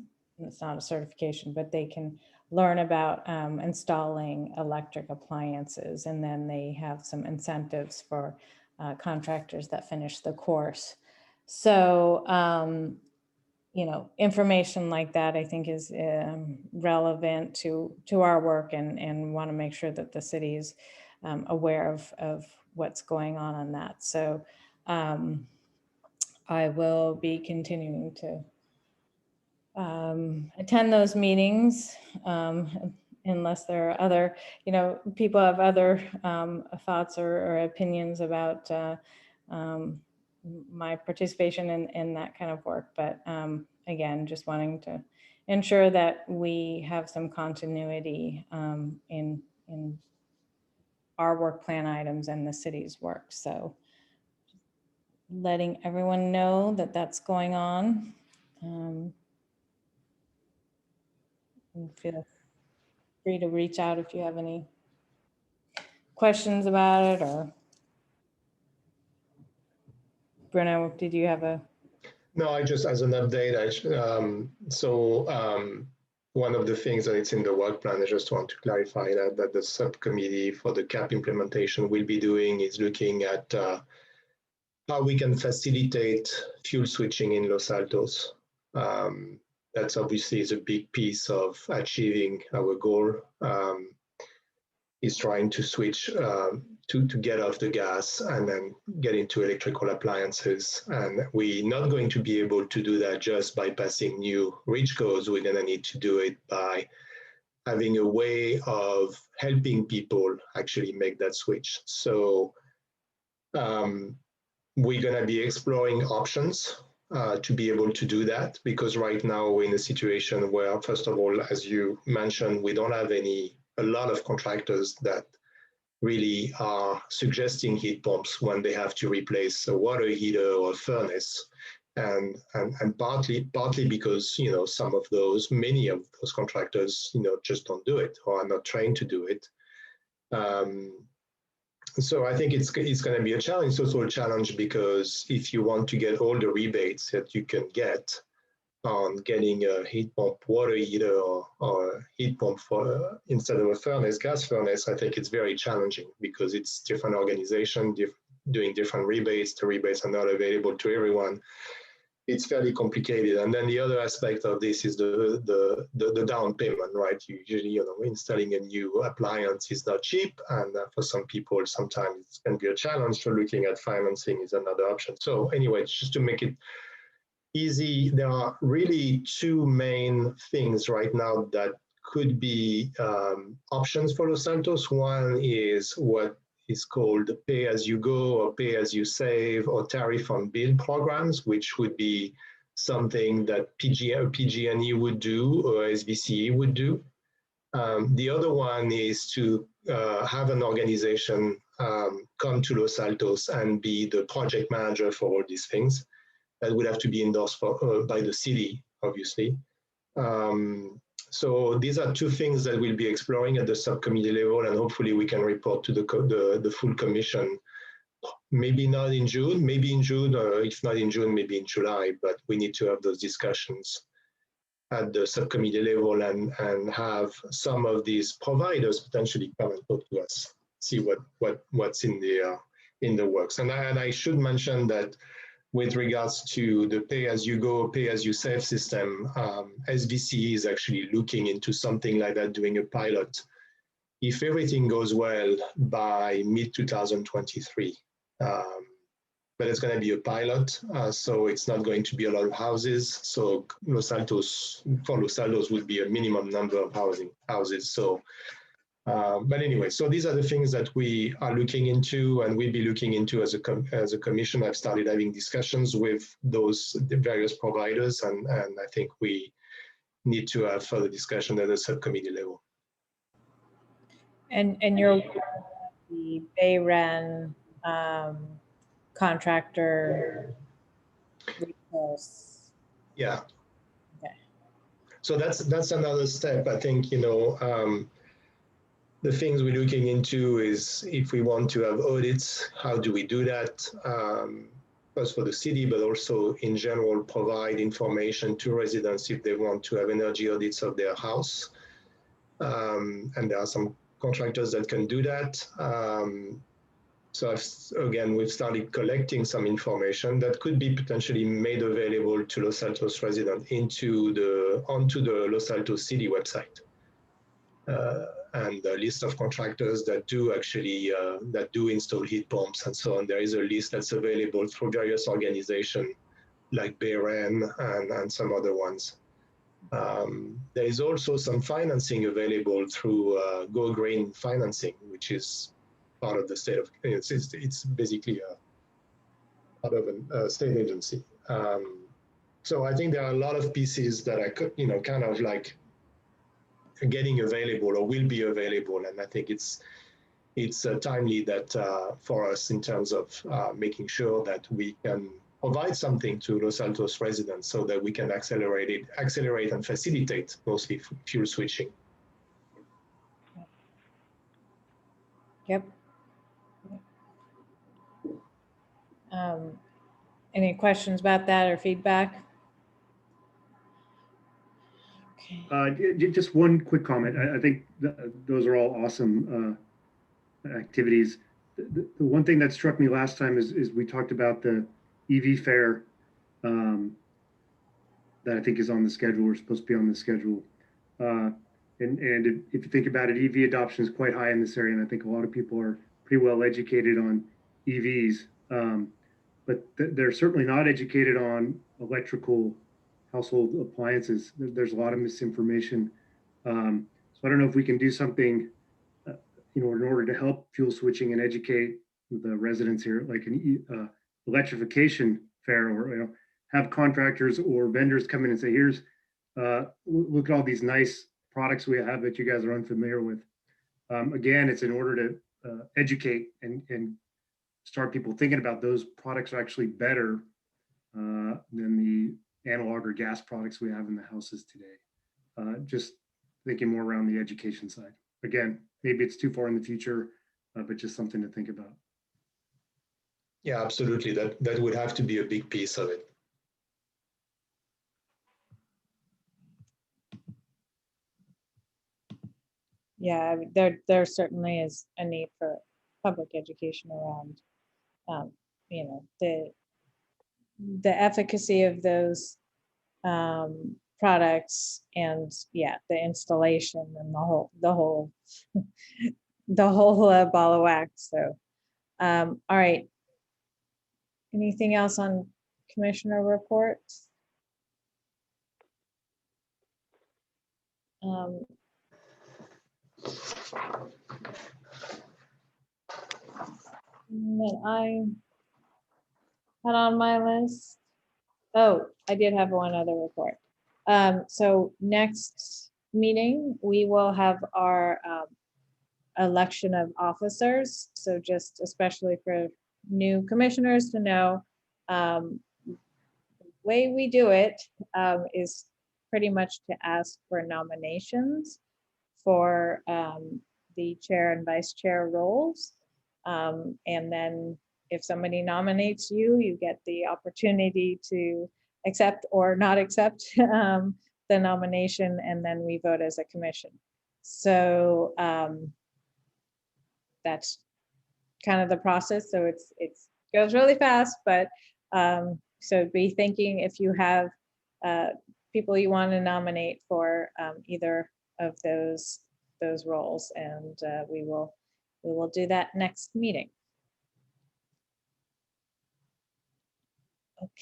not a certification, but they can learn about installing electric appliances, and then they have some incentives for contractors that finish the course. So, you know, information like that I think is relevant to our work, and want to make sure that the city is aware of what's going on that. So I will be continuing to attend those meetings unless there are other, you know, people have other thoughts or opinions about my participation in that kind of work. But again, just wanting to ensure that we have some continuity in our work plan items and the city's work. So letting everyone know that that's going on. And feel free to reach out if you have any questions about it. Or Bruno, did you have a? No, I just, as an update, one of the things that it's in the work plan, I just want to clarify that the subcommittee for the CAP implementation will be doing is looking at how we can facilitate fuel switching in Los Altos. That's obviously is a big piece of achieving our goal. Is trying to switch to get off the gas and then get into electrical appliances. And we're not going to be able to do that just by passing new reach codes. We're gonna need to do it by having a way of helping people actually make that switch. So we're gonna be exploring options to be able to do that, because right now we're in a situation where, first of all, as you mentioned, we don't have a lot of contractors that really are suggesting heat pumps when they have to replace a water heater or a furnace. And partly because, you know, many of those contractors, you know, just don't do it or are not trained to do it. So I think it's going to be a challenge. It's also a challenge because if you want to get all the rebates that you can get on getting a heat pump water heater or heat pump for instead of a furnace, gas furnace, I think it's very challenging because it's different organization doing different rebates. The rebates are not available to everyone. It's fairly complicated. And then the other aspect of this is the down payment, right? Usually, you know, installing a new appliance is not cheap. And for some people, sometimes it can be a challenge. So looking at financing is another option. So anyway, just to make it easy, there are really two main things right now that could be options for Los Santos. One is what is called pay-as-you-go or pay-as-you-save or tariff-on-bill programs, which would be something that PG&E would do or SVCE would do. The other one is to have an organization come to Los Altos and be the project manager for all these things. That would have to be endorsed by the city, obviously. So these are two things that we'll be exploring at the subcommittee level, and hopefully we can report to the full commission. Maybe not in June, maybe in June, or if not in June, maybe in July, but we need to have those discussions at the subcommittee level and have some of these providers potentially come and talk to us, see what's in the works. And I should mention that with regards to the pay-as-you-go, pay-as-you-save system, SVCE is actually looking into something like that, doing a pilot. If everything goes well by mid-2023, but it's going to be a pilot, so it's not going to be a lot of houses. So Los Altos would be a minimum number of houses. So. But anyway, so these are the things that we are looking into and we'll be looking into as a commission. I've started having discussions with the various providers, and I think we need to have further discussion at the subcommittee level. And you're the Bayren contractor recourse. Yeah. Okay. So that's another step. I think, you know, the things we're looking into is if we want to have audits, how do we do that? First for the city, but also in general, provide information to residents if they want to have energy audits of their house. and there are some contractors that can do that. So again, we've started collecting some information that could be potentially made available to Los Altos residents onto the Los Altos City website. And a list of contractors that do actually install heat pumps and so on. There is a list that's available through various organizations like BRN and some other ones. There is also some financing available through Go Green financing, which is part of the state of, it's basically part of a state agency. So I think there are a lot of pieces that are, kind of like getting available or will be available. And I think it's timely that for us in terms of making sure that we can provide something to Los Altos residents so that we can accelerate and facilitate mostly fuel switching. Yep. Any questions about that or feedback? Okay. Just one quick comment. I think those are all awesome activities. The one thing that struck me last time is we talked about the EV fair that I think is on the schedule, or supposed to be on the schedule. And if you think about it, EV adoption is quite high in this area, and I think a lot of people are pretty well educated on EVs, but they're certainly not educated on electrical household appliances. There's a lot of misinformation. So I don't know if we can do something, in order to help fuel switching and educate the residents here, like an electrification fair, or have contractors or vendors come in and say, here's, look at all these nice products we have that you guys are unfamiliar with. Again, it's in order to educate and start people thinking about those products are actually better than the analog or gas products we have in the houses today. Just thinking more around the education side. Again, maybe it's too far in the future, but just something to think about. Yeah, absolutely. That would have to be a big piece of it. Yeah, there certainly is a need for public education around, the efficacy of those products, and the installation and the whole ball of wax. So, all right. Anything else on commissioner reports? That I had on my list. Oh, I did have one other report. So next meeting, we will have our election of officers. So just especially for new commissioners to know, the way we do it is pretty much to ask for nominations for the chair and vice chair roles. And then if somebody nominates you, you get the opportunity to accept or not accept the nomination, and then we vote as a commission. So that's kind of the process. So it goes really fast, but so be thinking if you have people you want to nominate for either of those roles, and we will do that next meeting.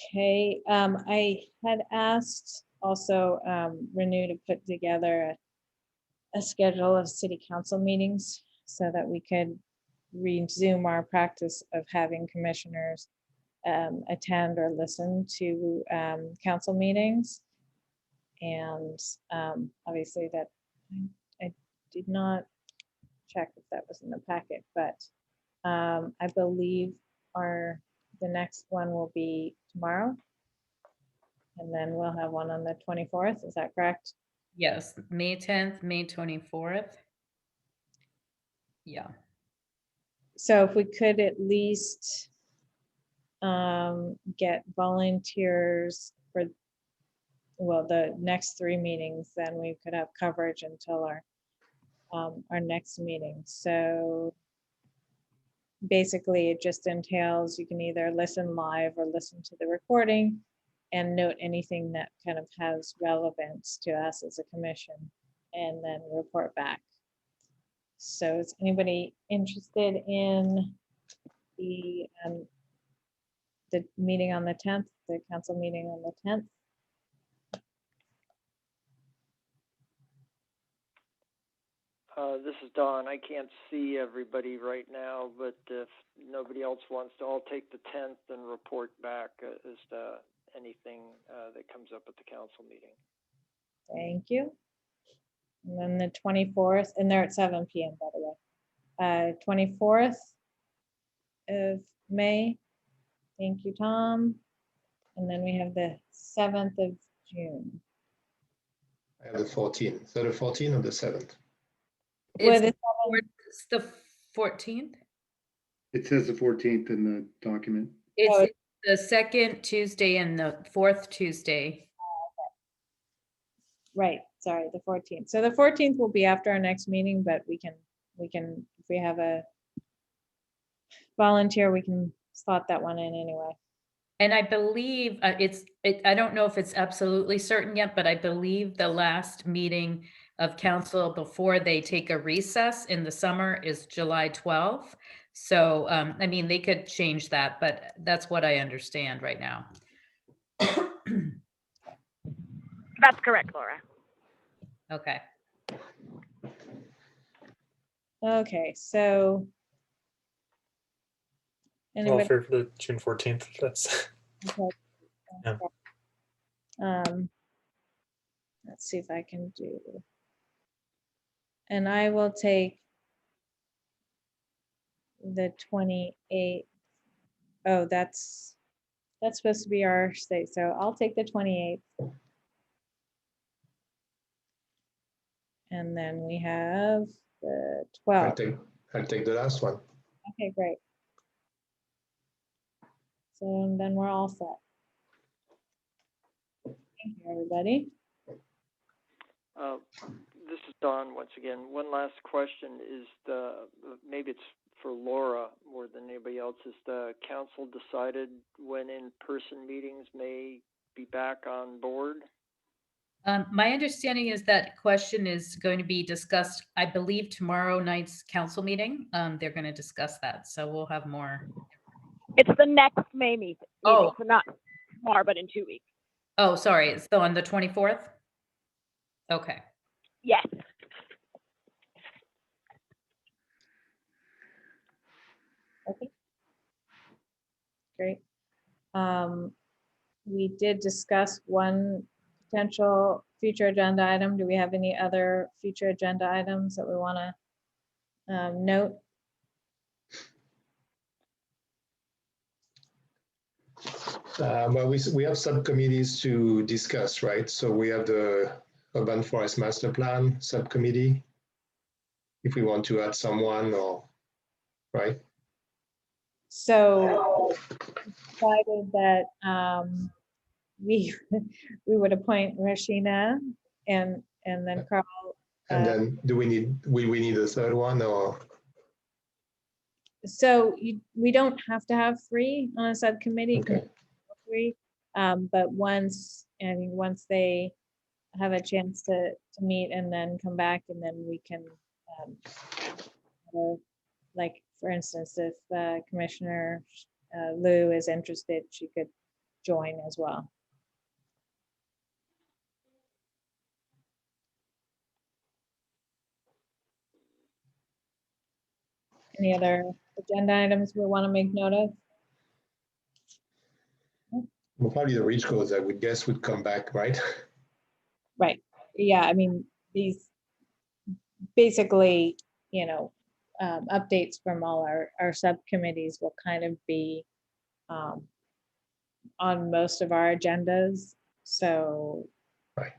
Okay, I had asked also Renew to put together a schedule of city council meetings so that we could resume our practice of having commissioners attend or listen to council meetings. And obviously that I did not check if that was in the packet, but I believe the next one will be tomorrow. And then we'll have one on the 24th. Is that correct? Yes, May 10th, May 24th. Yeah. So if we could at least get volunteers for, well, the next 3 meetings, then we could have coverage until our our next meeting. So basically it just entails you can either listen live or listen to the recording and note anything that kind of has relevance to us as a commission and then report back. So is anybody interested in the meeting on the 10th, the council meeting on the 10th? This is Don. I can't see everybody right now, but if nobody else wants to, I'll take the 10th and report back as to anything that comes up at the council meeting. Thank you. And then the 24th, and they're at 7 p.m. by the way. 24th of May. Thank you, Tom. And then we have the 7th of June. I have the 14th. So the 14th or the 7th? Well, It's the 14th. It says the 14th in the document. It's the second Tuesday and the fourth Tuesday. Right, sorry, the 14th. So the 14th will be after our next meeting, but we can, if we have a volunteer, we can slot that one in anyway. And I believe I don't know if it's absolutely certain yet, but I believe the last meeting of council before they take a recess in the summer is July 12th. So, I mean, they could change that, but that's what I understand right now. That's correct, Laura. Okay. Okay, so. All Anybody? for the June 14th. That's Okay. Let's see if I can do. And I will take the 28th. Oh, that's supposed to be our state. So I'll take the 28th. And then we have the 12th. I'll take the last one. Okay, great. So then we're all set. Thank you, everybody. This is Don once again. One last question is maybe it's for Laura more than anybody else. Is the council decided when in-person meetings may be back on board? My understanding is that question is going to be discussed, I believe, tomorrow night's council meeting. They're going to discuss that, so we'll have more. It's the next May meeting, Oh. so not tomorrow, but in 2 weeks. Oh, sorry. It's still on the 24th? Okay. Yes. Okay. Great. We did discuss one potential future agenda item. Do we have any other future agenda items that we want to note? Well, we have subcommittees to discuss, right? So we have the Urban Forest Master Plan subcommittee. If we want to add someone, or right? So decided that we would appoint Rashina and then Carl. And then will we need a third one, or? So we don't have to have 3 on a subcommittee. Okay. 3, but once they have a chance to meet and then come back, and then we can like, for instance, if Commissioner Lou is interested, she could join as well. Any other agenda items we want to make note of? Well, probably the reach codes, I would guess, would come back, right? Right. Yeah, I mean, these basically, updates from all our subcommittees will kind of be on most of our agendas. So, Right.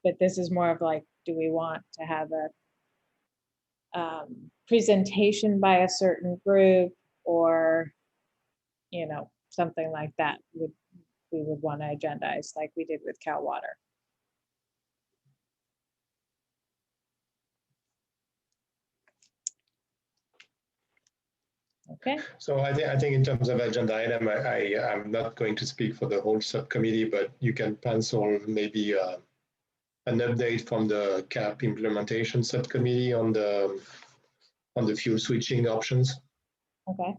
But this is more of like, do we want to have a presentation by a certain group, or something like that we would want to agendize, like we did with Cal Water. Okay, So I think in terms of agenda item, I'm not going to speak for the whole subcommittee, but you can pencil maybe an update from the CAP implementation subcommittee on the fuel switching options. okay.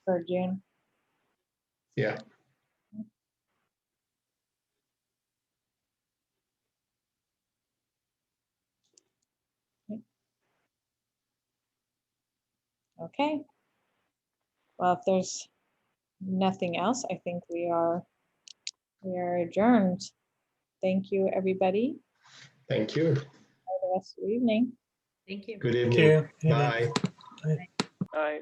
For June. Yeah. Okay. Well, if there's nothing else, I think we are adjourned. Thank you, everybody, Thank you. for the rest of the evening. Thank you. Good Thank evening. you. Good evening. Bye. Bye. Aye.